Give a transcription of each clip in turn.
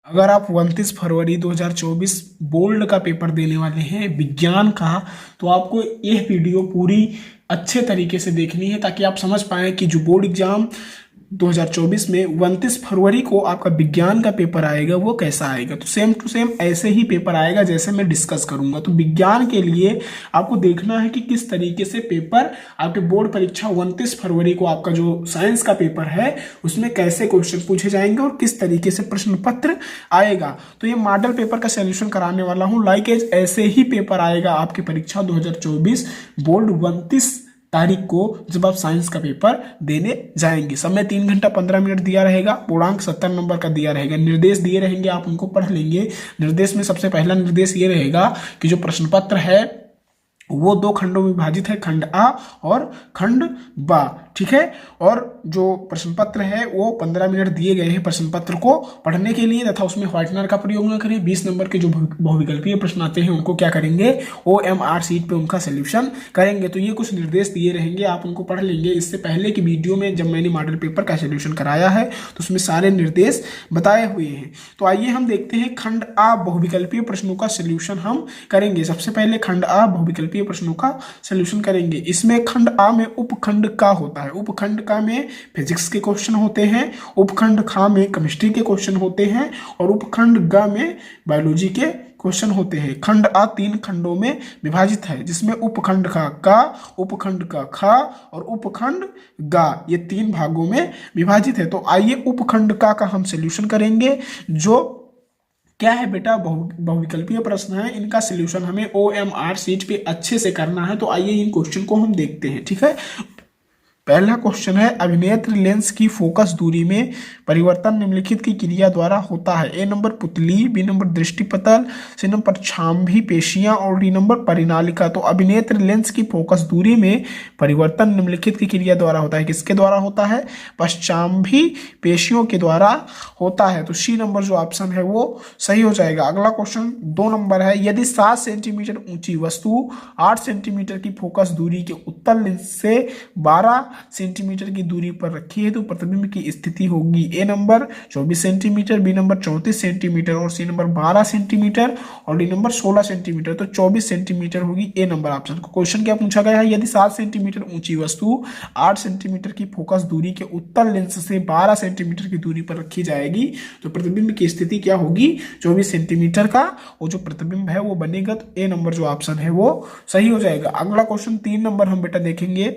अगर आप 29 फरवरी 2024 बोर्ड का पेपर देने वाले हैं विज्ञान का, तो आपको यह वीडियो पूरी अच्छे तरीके से देखनी है ताकि आप समझ पाएं कि जो बोर्ड एग्जाम 2024 में 29 फरवरी को आपका विज्ञान का पेपर आएगा वो कैसा आएगा। तो सेम टू सेम ऐसे ही पेपर आएगा जैसे मैं डिस्कस करूंगा। तो विज्ञान के लिए आपको देखना है कि किस तरीके से पेपर आपके बोर्ड परीक्षा 29 फरवरी को आपका जो साइंस का पेपर है उसमें कैसे क्वेश्चन पूछे जाएंगे और किस तरीके से प्रश्न पत्र आएगा। तो ये मॉडल पेपर का सोल्यूशन कराने वाला हूं। लाइक ऐसे ही पेपर आएगा आपकी परीक्षा 2024 बोर्ड 29 तारीख को जब आप साइंस का पेपर देने जाएंगे। समय 3 घंटा 15 मिनट दिया रहेगा। पूर्णांक 70 नंबर का दिया रहेगा। निर्देश दिए रहेंगे, आप उनको पढ़ लेंगे। निर्देश में सबसे पहला निर्देश ये रहेगा कि जो प्रश्न पत्र है वो 2 खंडों में विभाजित है, खंड आ और खंड बा, ठीक है। और जो प्रश्न पत्र है वो 15 मिनट दिए गए हैं प्रश्न पत्र को पढ़ने के लिए, तथा उसमें व्हाइटनर का प्रयोग न करें। 20 नंबर के जो बहुविकल्पीय प्रश्न आते हैं उनको क्या करेंगे, OMR शीट पे उनका सोल्यूशन करेंगे। तो ये कुछ निर्देश दिए रहेंगे, आप उनको पढ़ लेंगे। इससे पहले की वीडियो में जब मैंने मॉडल पेपर का सोल्यूशन कराया है तो उसमें सारे निर्देश बताए हुए हैं। तो आइए हम देखते हैं खंड आ बहुविकल्पीय प्रश्नों का सोल्यूशन हम करेंगे। सबसे पहले खंड आ बहुविकल्पीय प्रश्नों का सॉल्यूशन करेंगे। इसमें खंड आ में उपखंड का होता है, उपखंड का में फिजिक्स के क्वेश्चन होते हैं, उपखंड खा में केमिस्ट्री के क्वेश्चन होते हैं और उपखंड ग में बायोलॉजी के क्वेश्चन होते हैं। खंड आ 3 खंडों में विभाजित है जिसमें उपखंड का, उपखंड का खा और उपखंड गा ये 3 भागों में विभाजित है। तो आइए उपखंड का हम सॉल्यूशन करेंगे। जो क्या है बेटा, बहुविकल्पीय प्रश्न है, इनका सॉल्यूशन हमें OMR शीट पे अच्छे से करना है। तो आइए इन क्वेश्चन को हम देखते हैं, ठीक है। पहला क्वेश्चन है अभिनेत्र लेंस की फोकस दूरी में परिवर्तन निम्नलिखित की क्रिया द्वारा होता है। ए नंबर पुतली, बी नंबर दृष्टिपटल, सी नंबर छांभी पेशियां और डी नंबर परिनालिका। तो अभिनेत्र लेंस की फोकस दूरी में परिवर्तन निम्नलिखित की क्रिया द्वारा होता है। किसके द्वारा होता है, पश्चांभी पेशियों के द्वारा होता है। तो सी नंबर जो ऑप्शन है वो सही हो जाएगा। अगला क्वेश्चन 2 नंबर है, यदि 7 सेंटीमीटर ऊंची वस्तु 8 सेंटीमीटर की फोकस दूरी के उत्तल लेंस से 12 सेंटीमीटर की दूरी पर रखी है तो प्रतिबिंब की स्थिति होगी। A number 24 centimetre, B number 34 centimetre और सी नंबर 12 सेंटीमीटर और डी नंबर 16 सेंटीमीटर। तो 24 सेंटीमीटर होगी ए नंबर ऑप्शन को। क्वेश्चन क्या पूछा गया है, यदि 7 सेंटीमीटर ऊंची वस्तु 8 सेंटीमीटर की फोकस दूरी के उत्तल लेंस से 12 सेंटीमीटर की दूरी पर रखी जाएगी तो प्रतिबिंब की स्थिति क्या होगी, 24 सेंटीमीटर का वो जो प्रतिबिंब है वो बनेगा। तो ए नंबर जो ऑप्शन है वो सही हो जाएगा। अगला क्वेश्चन 3 नंबर हम बेटा देखेंगे,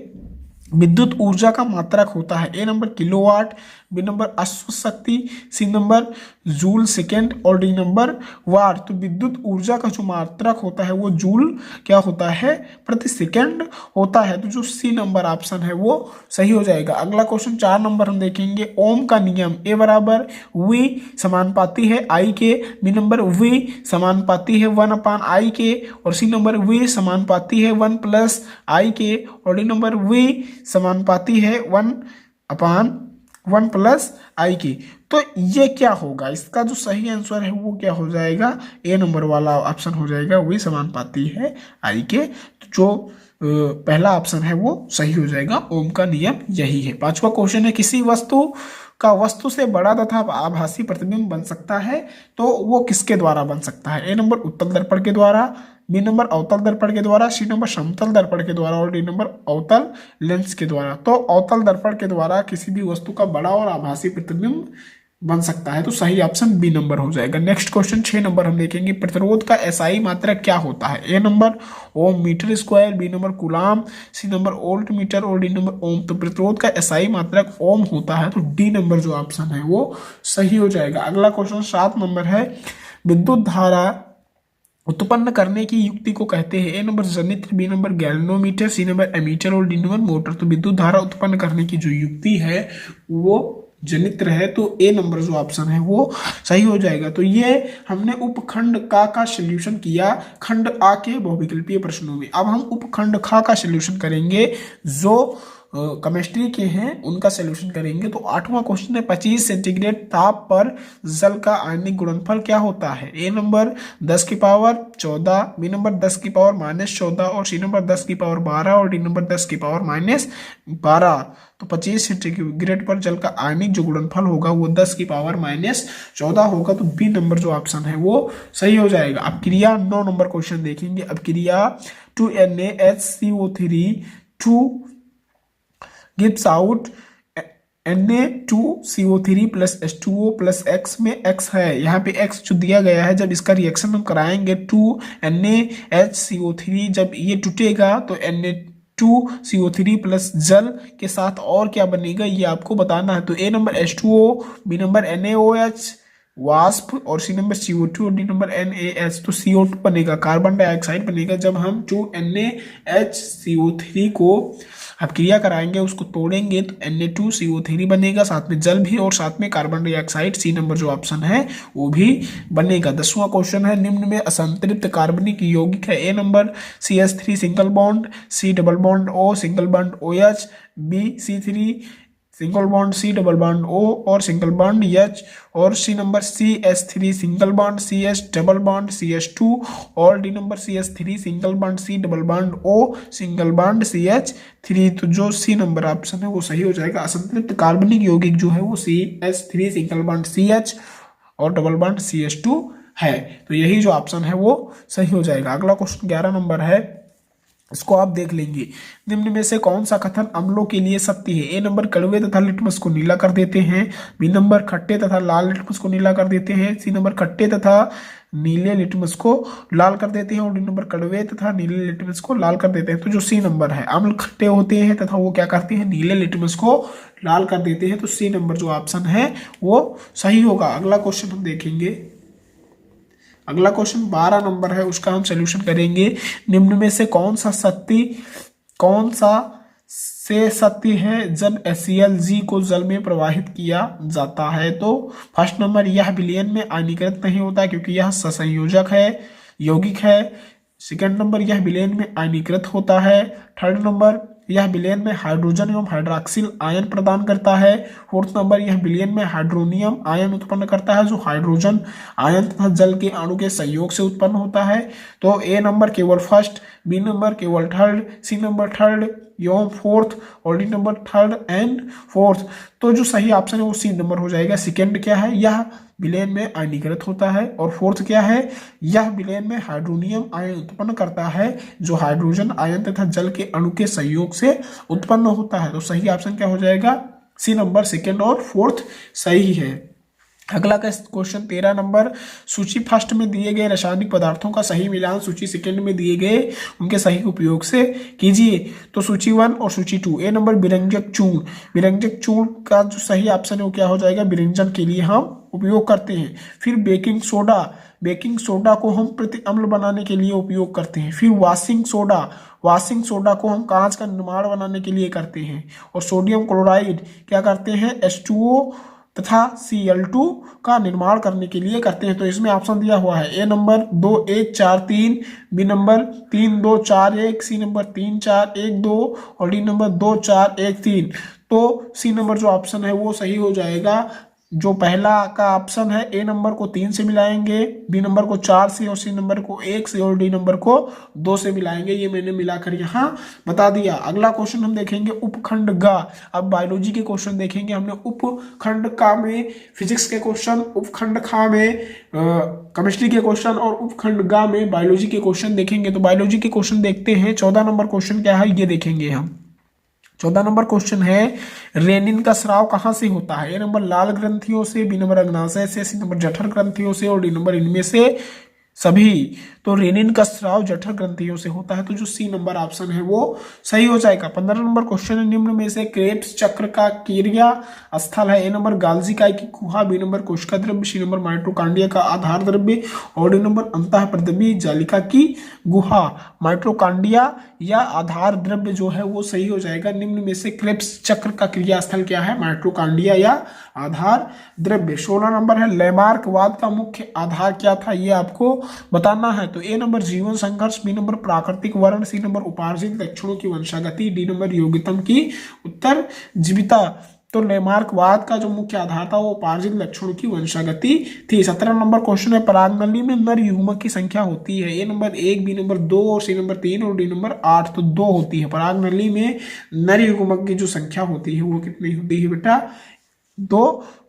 विद्युत ऊर्जा का मात्रक होता है। A number kilowatt, B number अश्व शक्ति, सी नंबर जूल सेकेंड और डी नंबर वाट। तो विद्युत ऊर्जा का जो मात्रक होता है वो जूल क्या होता है, प्रति सेकेंड होता है। तो जो सी नंबर ऑप्शन है वो सही हो जाएगा। अगला क्वेश्चन 4 नंबर हम देखेंगे, ओम का नियम ए बराबर वी समानुपाती है आई के, बी नंबर वी समानुपाती है 1/i के और सी नंबर वी समानुपाती है 1+i के और डी नंबर वी समानुपाती है 1/1+i की। तो ये क्या होगा, इसका जो सही आंसर है वो क्या हो जाएगा, ए नंबर वाला ऑप्शन हो जाएगा, वही समानुपाती है आई के। तो जो पहला ऑप्शन है वो सही हो जाएगा। ओम का नियम यही है। 5वां क्वेश्चन है, किसी वस्तु का वस्तु से बड़ा तथा आभासी प्रतिबिंब बन सकता है तो वो किसके द्वारा बन सकता है। ए नंबर उत्तल दर्पण के द्वारा, बी नंबर अवतल दर्पण के द्वारा, सी नंबर समतल दर्पण के द्वारा और डी नंबर अवतल लेंस के द्वारा। तो अवतल दर्पण के द्वारा किसी भी वस्तु का बड़ा और आभासी प्रतिबिंब बन सकता है। तो सही ऑप्शन बी नंबर हो जाएगा। नेक्स्ट क्वेश्चन 6 नंबर हम देखेंगे, प्रतिरोध का एसआई मात्रक क्या होता है। A number ohm metre square, B number coulomb, C number volt metre और डी नंबर ओम। तो प्रतिरोध का एसआई मात्रक ओम होता है। तो डी नंबर जो ऑप्शन है वो सही हो जाएगा। अगला क्वेश्चन 7 नंबर है, विद्युत धारा उत्पन्न करने की युक्ति को कहते हैं। ए नंबर जनित्र, B number galvanometer, C number ammeter और डी नंबर मोटर। तो विद्युत धारा उत्पन्न करने की जो युक्ति है वो जनित्र है। तो ए नंबर जो ऑप्शन है वो सही हो जाएगा। तो ये हमने उपखंड का सॉल्यूशन किया खंड आ के बहुविकल्पीय प्रश्नों में। अब हम उपखंड खा का सॉल्यूशन करेंगे। जो केमिस्ट्री के हैं उनका सॉल्यूशन करेंगे। तो 8वां क्वेश्चन है 25 सेंटीग्रेड ताप पर जल का आयनिक गुणनफल क्या होता है? ए नंबर 10 की पावर 14, बी नंबर 10 की पावर -14 और सी नंबर 10 की पावर 12 और डी नंबर 10 की पावर -12। तो 25 सेंटीग्रेड पर जल का आयनिक जो गुणनफल होगा वो 10 की पावर -14 होगा। तो बी नंबर जो ऑप्शन है वो सही हो जाएगा। अब क्रिया 9 नंबर क्वेश्चन देखेंगे। अब क्रिया 2NaHCO3 2 gives out Na2CO3 plus H2O plus X में X है, यहाँ पे X जो दिया गया है, जब इसका रिएक्शन हम कराएंगे 2NaHCO3 जब ये टूटेगा तो Na2CO3 प्लस जल के साथ और क्या बनेगा ये आपको बताना है। तो A number H2O, B number NaOH वाष्प और सी नंबर CO2 और डी नंबर NaH। तो CO2 बनेगा, कार्बन डाइऑक्साइड बनेगा। जब हम 2NaHCO3 को अब क्रिया कराएंगे उसको तोड़ेंगे तो Na2CO3 बनेगा, साथ में जल भी और साथ में कार्बन डाइऑक्साइड। सी नंबर जो ऑप्शन है वो भी बनेगा। 10वां क्वेश्चन है निम्न में असंतृप्त कार्बनिक यौगिक है। A number CH3 single bond, C double bond O single bond OH, B C3 single bond C double bond O और सिंगल बॉन्ड H, और C number CH3 single bond CH double bond CH2 और D number CH3 single bond C double bond O single bond CH3। तो जो सी number option है वो सही हो जाएगा। असंतृप्त कार्बनिक यौगिक जो है वो CH3 सिंगल बॉन्ड CH और डबल बॉन्ड CH2 है। तो यही जो ऑप्शन है वो सही हो जाएगा। अगला क्वेश्चन 11 नंबर है, इसको आप देख लेंगे। निम्न में से कौन सा कथन अम्लों के लिए सत्य है? ए नंबर कड़वे तथा लिटमस को नीला कर देते हैं, बी नंबर खट्टे तथा लाल लिटमस को नीला कर देते हैं, सी नंबर खट्टे तथा नीले लिटमस को लाल कर देते हैं और डी नंबर कड़वे तथा नीले लिटमस को लाल कर देते हैं। तो जो सी नंबर है, अम्ल खट्टे होते हैं तथा वो क्या करते हैं, नीले लिटमस को लाल कर देते हैं। तो सी नंबर जो ऑप्शन है वो सही होगा। अगला क्वेश्चन हम देखेंगे। अगला क्वेश्चन 12 नंबर है, उसका हम सॉल्यूशन करेंगे। निम्न में से कौन सा सत्य है जब HCl को जल में प्रवाहित किया जाता है? तो फर्स्ट नंबर, यह विलयन में आयनीकृत नहीं होता क्योंकि यह ससंयोजक है, यौगिक है। सेकेंड नंबर, यह विलयन में आयनीकृत होता है। थर्ड नंबर, यह विलयन में हाइड्रोजन एवं हाइड्रॉक्सिल आयन प्रदान करता है। फोर्थ नंबर, यह विलयन में हाइड्रोनियम आयन उत्पन्न करता है जो हाइड्रोजन आयन तथा जल के अणु के संयोग से उत्पन्न होता है। तो ए नंबर केवल फर्स्ट, बी नंबर केवल थर्ड, सी नंबर थर्ड एवं फोर्थ और D number third and fourth. तो जो सही ऑप्शन है वो सी नंबर हो जाएगा। सेकेंड क्या है, यह विलयन में आयनीकृत होता है, और फोर्थ क्या है, यह विलयन में हाइड्रोनियम आयन उत्पन्न करता है जो हाइड्रोजन आयन तथा जल के अणु के संयोग से उत्पन्न होता है। तो सही ऑप्शन क्या हो जाएगा, सी नंबर सेकेंड और फोर्थ सही है। अगला क्वेश्चन 13 नंबर, सूची फर्स्ट में दिए गए रासायनिक पदार्थों का सही मिलान सूची सेकंड में दिए गए उनके सही उपयोग से कीजिए। तो सूची 1 और सूची 2। ए नंबर विरंजक चूर्ण, विरंजक चूर्ण का जो सही ऑप्शन है वो क्या हो जाएगा, विरंजन के लिए हम उपयोग करते हैं। फिर बेकिंग सोडा, बेकिंग सोडा को हम प्रति अम्ल बनाने के लिए उपयोग करते हैं। फिर वाशिंग सोडा, वाशिंग सोडा को हम कांच का निर्माण बनाने के लिए करते हैं। और सोडियम क्लोराइड क्या करते हैं, H2O तथा Cl2 का निर्माण करने के लिए करते हैं। तो इसमें ऑप्शन दिया हुआ है A number 2 1 4 3, B number 3 2 4 1, C number 3 4 1 2 और डी नंबर 2 4 1 3। तो सी नंबर जो ऑप्शन है वो सही हो जाएगा। जो पहला का ऑप्शन है, ए नंबर को 3 से मिलाएंगे, बी नंबर को 4 से और सी नंबर को 1 से और डी नंबर को 2 से मिलाएंगे। ये मैंने मिलाकर यहाँ बता दिया। अगला क्वेश्चन हम देखेंगे उपखंड ग। अब बायोलॉजी के क्वेश्चन देखेंगे। हमने उपखंड का में फिजिक्स के क्वेश्चन, उपखंड खा में केमिस्ट्री के क्वेश्चन और उपखंड ग में बायोलॉजी के क्वेश्चन देखेंगे। तो बायोलॉजी के क्वेश्चन देखते हैं। 14 नंबर क्वेश्चन क्या है ये देखेंगे हम। 14 नंबर क्वेश्चन है, रेनिन का स्राव कहाँ से होता है? ए नंबर लाल ग्रंथियों से, बी नंबर अग्नाशय से, सी नंबर जठर ग्रंथियों से और डी नंबर इनमें से सभी। तो रेनिन का स्राव जठर ग्रंथियों से होता है। तो जो सी नंबर ऑप्शन है वो सही हो जाएगा। 15 नंबर क्वेश्चन है, निम्न में से क्रेब्स चक्र का क्रिया स्थल है? ए नंबर गाल्जी इकाई की गुहा, बी नंबर कोशिका द्रव्य, सी नंबर माइटोकांड्रिया का आधार द्रव्य और डी नंबर अंतःप्रद्रवी जालिका की गुहा। माइटोकांड्रिया या आधार द्रव्य जो है वो सही हो जाएगा। निम्न में से क्रेब्स चक्र का क्रिया स्थल क्या है? माइटोकांड्रिया या आधार द्रव्य। 16 नंबर है, लैमार्कवाद का मुख्य आधार क्या था? ये आपको बताना है। तो ए नंबर जीवन संघर्ष, बी नंबर प्राकृतिक वर्ण, सी नंबर उपार्जित लक्षणों की वंशागति, डी नंबर योग्यतम की उत्तर जीविता। तो लेमार्कवाद का जो मुख्य आधार था वो उपार्जित लक्षणों की वंशागति थी। 17 नंबर क्वेश्चन है, परागनली में नर युग्मक की संख्या होती है, ए नंबर 1, बी नंबर 2 और सी नंबर 3 और डी नंबर 8। तो 2 होती है। परागनली में नर युग्मक की जो संख्या होती है वो कितनी होती है बेटा? 2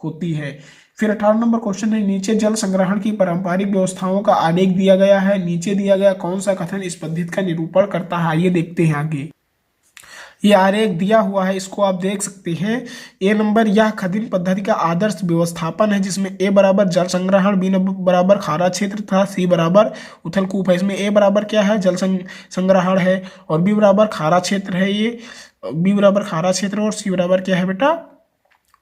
होती है। फिर 18 नंबर क्वेश्चन है, नीचे जल संग्रहण की पारंपरिक व्यवस्थाओं का आलेख दिया गया है, नीचे दिया गया कौन सा कथन इस पद्धति का निरूपण करता है? ये देखते हैं आगे। ये आरेख दिया हुआ है, इसको आप देख सकते हैं। ए नंबर, यह खदिन पद्धति का आदर्श व्यवस्थापन है जिसमें ए बराबर जल संग्रहण, बी बराबर खारा क्षेत्र तथा सी बराबर उथल कूप है। इसमें ए बराबर क्या है? जल संग्रहण है, और बी बराबर खारा क्षेत्र है। ये बी बराबर खारा क्षेत्र और सी बराबर क्या है बेटा?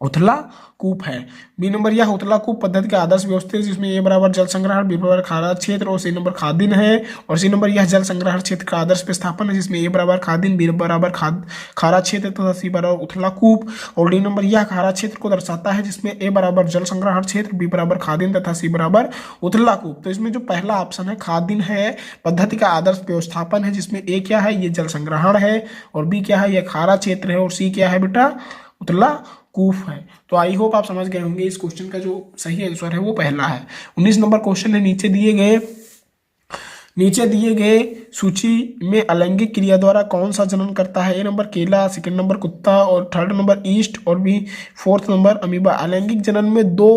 उथला कूप है। बी नंबर, यह उथला कूप पद्धति का आदर्श व्यवस्था है जिसमें ए बराबर जल संग्रहण, बी बराबर खारा क्षेत्र और सी नंबर खादिन है। और सी नंबर, यह जल संग्रहण क्षेत्र का आदर्श विस्थापन है जिसमें ए बराबर खादिन, बी बराबर खारा क्षेत्र तथा सी बराबर उथला कूप। और डी नंबर, यह खारा क्षेत्र को दर्शाता है जिसमें ए बराबर जल संग्रहण क्षेत्र, बी बराबर खादिन तथा सी बराबर उथला कूप। तो इसमें जो पहला ऑप्शन है खादिन है, पद्धति का आदर्श व्यवस्थापन है जिसमें ए क्या है? ये जल संग्रहण है, और बी क्या है? यह खारा क्षेत्र है, और सी क्या है बेटा? उथला कूप है। तो आई होप आप समझ गए होंगे। इस क्वेश्चन का जो सही आंसर है वो पहला है। 19 नंबर क्वेश्चन है, नीचे दिए गए सूची में अलैंगिक क्रिया द्वारा कौन सा जनन करता है? ए नंबर केला, सेकंड नंबर कुत्ता, और थर्ड नंबर ईस्ट, और बी फोर्थ नंबर अमीबा। अलैंगिक जनन में दो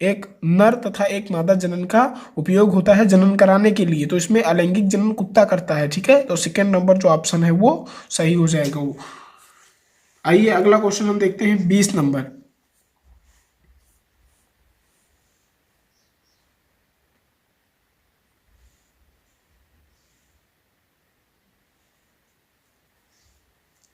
एक नर तथा एक मादा जनन का उपयोग होता है जनन कराने के लिए। तो इसमें अलैंगिक जनन कुत्ता करता है, ठीक है। तो सेकंड नंबर जो ऑप्शन है वो सही हो जाएगा वो। आइए अगला क्वेश्चन हम देखते हैं 20 नंबर।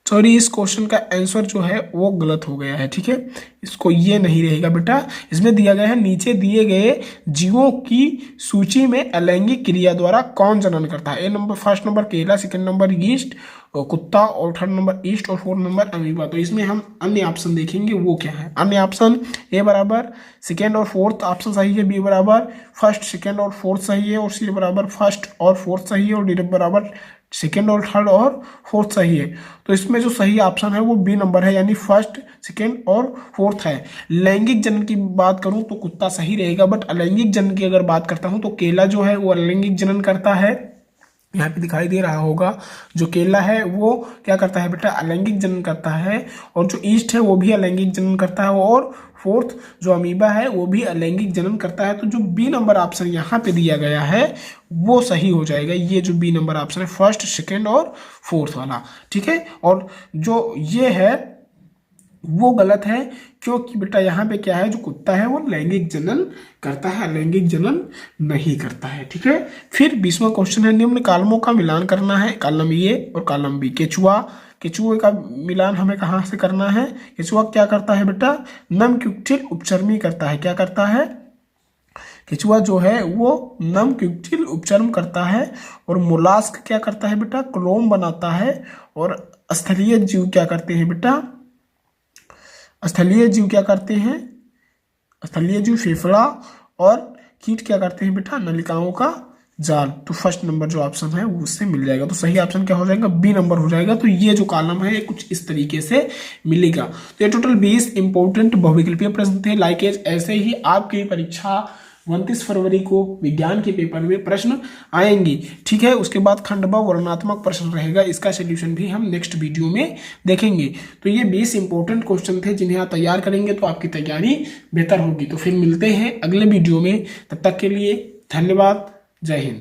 सॉरी, इस क्वेश्चन का आंसर जो है वो गलत हो गया है, ठीक है। इसको ये नहीं रहेगा बेटा। इसमें दिया गया है, नीचे दिए गए जीवों की सूची में अलैंगिक क्रिया द्वारा कौन जनन करता है? ए नंबर, फर्स्ट नंबर केला, सेकंड नंबर ईस्ट और कुत्ता, और थर्ड नंबर ईस्ट, और फोर्थ नंबर अमीबा। तो इसमें हम अन्य ऑप्शन देखेंगे वो क्या है। अन्य ऑप्शन, ए बराबर सेकेंड और फोर्थ ऑप्शन सही है, बी बराबर फर्स्ट सेकेंड और फोर्थ सही है, और सी बराबर फर्स्ट और फोर्थ सही है, और डी बराबर सेकेंड और थर्ड और फोर्थ सही है। तो इसमें जो सही ऑप्शन है वो बी नंबर है, यानी फर्स्ट सेकेंड और फोर्थ है। लैंगिक जनन की बात करूं तो कुत्ता सही रहेगा, बट अलैंगिक जनन की अगर बात करता हूं तो केला जो है वो अलैंगिक जनन करता है। यहाँ पे दिखाई दे रहा होगा, जो केला है वो क्या करता है बेटा? अलैंगिक जनन करता है। और जो ईस्ट है वो भी अलैंगिक जनन करता है, और फोर्थ जो अमीबा है वो भी अलैंगिक जनन करता है। तो जो बी नंबर ऑप्शन यहाँ पे दिया गया है वो सही हो जाएगा। ये जो बी नंबर ऑप्शन है, फर्स्ट सेकेंड और फोर्थ वाला, ठीक है। और जो ये है वो गलत है, क्योंकि बेटा यहाँ पे क्या है? जो कुत्ता है वो लैंगिक जनन करता है, अलैंगिक जनन नहीं करता है, ठीक है। फिर 20वां क्वेश्चन है, निम्न कालमों का मिलान करना है, कॉलम ए और कॉलम बी। केचुए का मिलान हमें कहाँ से करना है? केचुआ क्या करता है बेटा? नमक्युक्टिल उपचर्मी करता है। क्या करता है? केचुआ जो है वो नमक्युक्टिल उपचर्म करता है। और मोलास्क क्या करता है बेटा? क्लोम बनाता है। और स्थलीय जीव क्या करते हैं बेटा? स्थलीय जीव क्या करते हैं? स्थलीय जीव फेफड़ा, और कीट क्या करते हैं बेटा? नलिकाओं का जाल। तो फर्स्ट नंबर जो ऑप्शन है वो उससे मिल जाएगा। तो सही ऑप्शन क्या हो जाएगा? बी नंबर हो जाएगा। तो ये जो कॉलम है कुछ इस तरीके से मिलेगा। तो ये टोटल 20 इंपोर्टेंट बहुविकल्पीय प्रश्न थे। लाइक ऐसे ही आपकी परीक्षा 29 फरवरी को विज्ञान के पेपर में प्रश्न आएंगी, ठीक है। उसके बाद खंड ब वर्णनात्मक प्रश्न रहेगा, इसका सोल्यूशन भी हम नेक्स्ट वीडियो में देखेंगे। तो ये 20 इंपॉर्टेंट क्वेश्चन थे जिन्हें आप तैयार करेंगे तो आपकी तैयारी बेहतर होगी। तो फिर मिलते हैं अगले वीडियो में, तब तक के लिए धन्यवाद। जय हिंद।